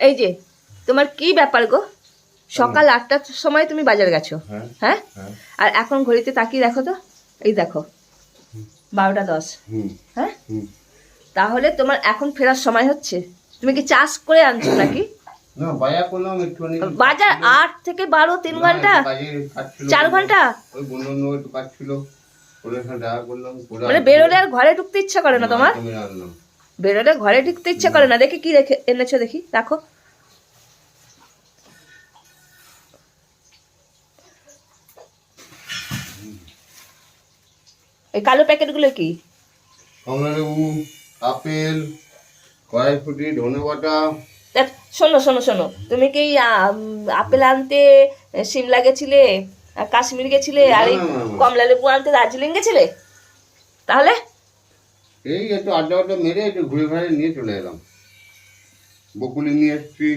এই যে তোমার কি ব্যাপার গো, সকাল 8টার সময় তুমি বাজার গেছো, হ্যাঁ? আর এখন ঘড়িতে তাকিয়ে দেখো তো, এই দেখো 12টা 10। হ্যাঁ, তাহলে তোমার এখন ফেরার সময় হচ্ছে? তুমি কি চাষ করে আনছো নাকি? না, বাজার করলাম একটুখানি। বাজার 8 থেকে 12 3 ঘন্টা, 4 ঘন্টা। ওই বন্ধু একটু কাজ ছিল, ওদের সাথে দেখা করলাম। মানে বেরোলে আর ঘরে ঢুকতে ইচ্ছা করে না তোমার? বেরোলে ঘরে ঢুকতে ইচ্ছা করে না। দেখি কি রেখে এনেছো, দেখি রাখো। এই কালো প্যাকেটগুলো কি? কমলালেবু, আপেল, কড়াইশুঁটি, ধনেপাতা। শোনো শোনো শোনো, তুমি কি আপেল আনতে সিমলা গেছিলে, কাশ্মীর গেছিলে, আর এই কমলা লেবু আনতে দার্জিলিং গেছিলে? তাহলে এই একটু আড্ডা মেরে একটু ঘুরে ঘুরে নিয়ে চলে এলাম। বকুলি নিয়ে এসছি।